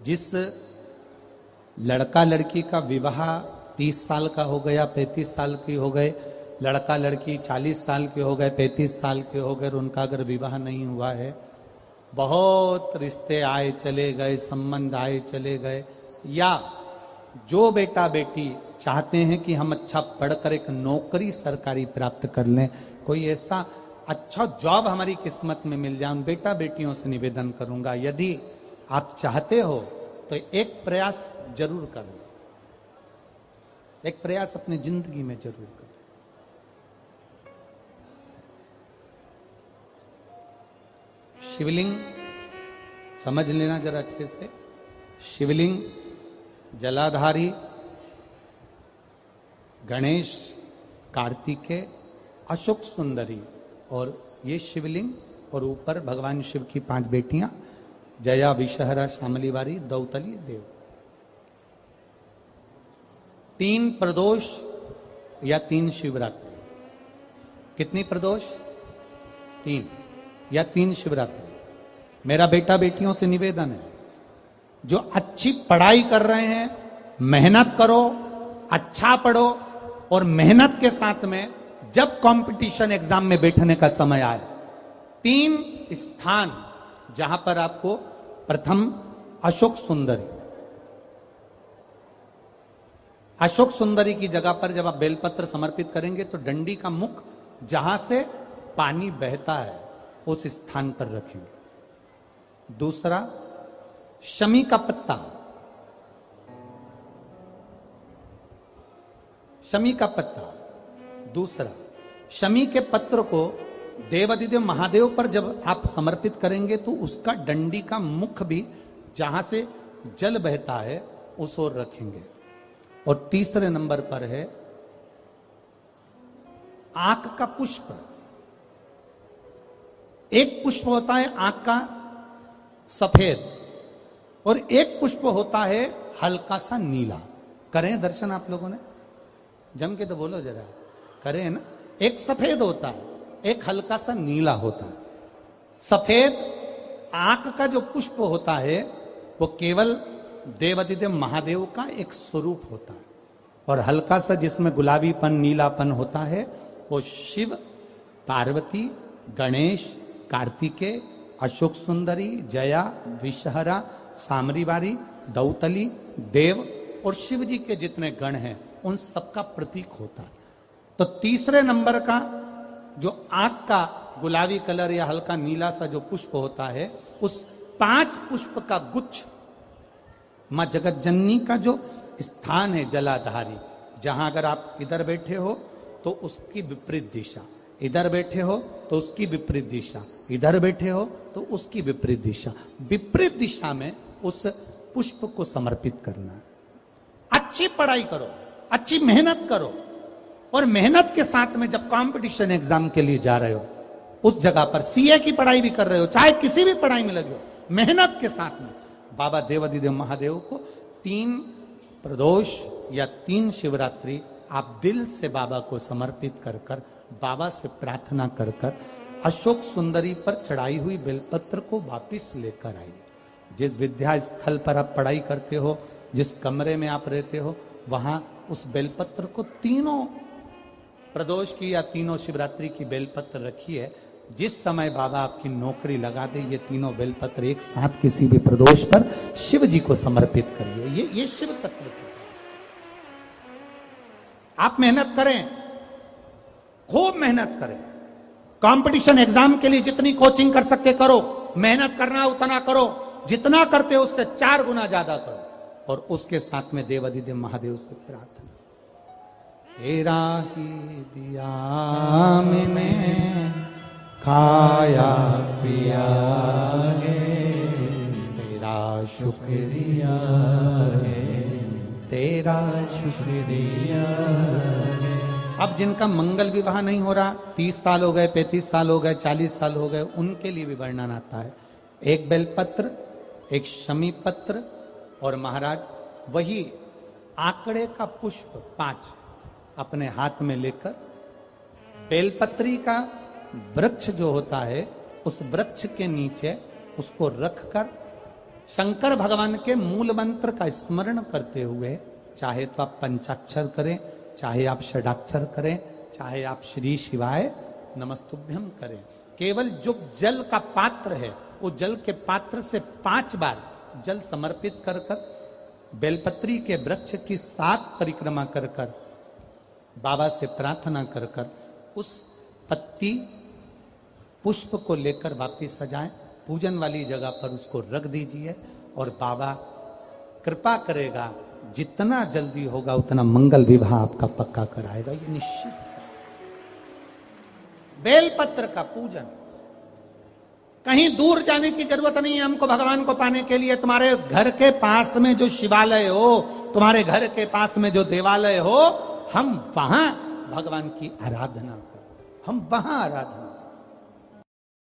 जिस लड़का लड़की का विवाह 30 साल का हो गया, 35 साल की हो गए, लड़का लड़की 40 साल के हो गए, 35 साल के हो गए, और उनका अगर विवाह नहीं हुआ है, बहुत रिश्ते आए चले गए, संबंध आए चले गए, या जो बेटा बेटी चाहते हैं कि हम अच्छा पढ़कर एक नौकरी सरकारी प्राप्त कर लें, कोई ऐसा अच्छा जॉब हमारी किस्मत में मिल जाए, उन बेटा बेटियों से निवेदन करूंगा, यदि आप चाहते हो तो एक प्रयास जरूर करो, एक प्रयास अपनी जिंदगी में जरूर करो। शिवलिंग समझ लेना जरा अच्छे से। शिवलिंग जलाधारी गणेश, कार्तिकेय, अशोक सुंदरी, और ये शिवलिंग, और ऊपर भगवान शिव की 5 बेटियां, जया, विषहरा, श्यामली बारी, दौतली, देव। 3 प्रदोष या 3 शिवरात्रि। कितनी प्रदोष? 3 या 3 शिवरात्रि। मेरा बेटा बेटियों से निवेदन है, जो अच्छी पढ़ाई कर रहे हैं, मेहनत करो, अच्छा पढ़ो, और मेहनत के साथ में जब कंपटीशन एग्जाम में बैठने का समय आए, 3 स्थान जहां पर आपको प्रथम अशोक सुंदरी, अशोक सुंदरी की जगह पर जब आप बेलपत्र समर्पित करेंगे तो डंडी का मुख जहां से पानी बहता है उस स्थान पर रखेंगे। दूसरा, शमी का पत्ता, शमी का पत्ता। दूसरा, शमी के पत्र को देवादिदेव महादेव पर जब आप समर्पित करेंगे तो उसका डंडी का मुख भी जहां से जल बहता है उस ओर रखेंगे। और तीसरे नंबर पर है आंख का पुष्प। एक पुष्प होता है आंख का सफेद, और एक पुष्प होता है हल्का सा नीला। करें दर्शन आप लोगों ने? जम के तो बोलो जरा, करें ना? एक सफेद होता है, एक हल्का सा नीला होता है। सफेद आंख का जो पुष्प होता है वो केवल देवादिदेव महादेव का एक स्वरूप होता है, और हल्का सा जिसमें गुलाबीपन, नीलापन होता है वो शिव, पार्वती, गणेश, कार्तिकेय, अशोक सुंदरी, जया, विषहरा, सामरीवारी, दौतली, देव और शिव जी के जितने गण हैं उन सबका प्रतीक होता है। तो तीसरे नंबर का जो आंख का गुलाबी कलर या हल्का नीला सा जो पुष्प होता है, उस 5 पुष्प का गुच्छ मां जगत जननी का जो स्थान है जलाधारी, जहां अगर आप इधर बैठे हो तो उसकी विपरीत दिशा, इधर बैठे हो तो उसकी विपरीत दिशा, इधर बैठे हो तो उसकी विपरीत दिशा, विपरीत दिशा में उस पुष्प को समर्पित करना है। अच्छी पढ़ाई करो, अच्छी मेहनत करो, और मेहनत के साथ में जब कंपटीशन एग्जाम के लिए जा रहे हो, उस जगह पर सीए की पढ़ाई भी कर रहे हो, चाहे किसी भी पढ़ाई में लगे हो, मेहनत के साथ में बाबा देवादिदेव महादेव को 3 प्रदोष या 3 शिवरात्रि आप दिल से बाबा को समर्पित कर कर, बाबा से प्रार्थना कर कर अशोक सुंदरी पर चढ़ाई हुई बेलपत्र को वापिस लेकर आइए। जिस विद्या स्थल पर आप पढ़ाई करते हो, जिस कमरे में आप रहते हो, वहां उस बेलपत्र को 3 प्रदोष की या 3 शिवरात्रि की बेलपत्र रखिए। जिस समय बाबा आपकी नौकरी लगा दे, ये 3 बेलपत्र एक साथ किसी भी प्रदोष पर शिव जी को समर्पित करिए। ये शिव तत्व है। आप मेहनत करें, खूब मेहनत करें, कंपटीशन एग्जाम के लिए जितनी कोचिंग कर सकते करो, मेहनत करना उतना करो, जितना करते हो उससे 4 गुना ज्यादा करो, और उसके साथ में देवादिदेव महादेव से प्रार्थना, तेरा ही दिया मैंने खाया पिया है, तेरा शुक्रिया है, तेरा शुक्रिया है। अब जिनका मंगल विवाह नहीं हो रहा, 30 साल हो गए, 35 साल हो गए, 40 साल हो गए, उनके लिए भी वर्णन आता है। एक बेलपत्र, एक शमी पत्र, और महाराज वही आंकड़े का पुष्प 5 अपने हाथ में लेकर, बेलपत्री का वृक्ष जो होता है उस वृक्ष के नीचे उसको रखकर शंकर भगवान के मूल मंत्र का स्मरण करते हुए, चाहे तो आप पंचाक्षर करें, चाहे आप षडाक्षर करें, चाहे आप श्री शिवाय नमस्तुभ्यम करें, केवल जो जल का पात्र है वो जल के पात्र से 5 बार जल समर्पित कर कर, बेलपत्री के वृक्ष की 7 परिक्रमा कर कर, बाबा से प्रार्थना कर कर, उस पत्ती पुष्प को लेकर वापिस सजाएं, पूजन वाली जगह पर उसको रख दीजिए और बाबा कृपा करेगा, जितना जल्दी होगा उतना मंगल विवाह आपका पक्का कराएगा, ये निश्चित। बेलपत्र का पूजन, कहीं दूर जाने की जरूरत नहीं है हमको भगवान को पाने के लिए। तुम्हारे घर के पास में जो शिवालय हो, तुम्हारे घर के पास में जो देवालय हो, हम वहां भगवान की आराधना करो, हम वहां आराधना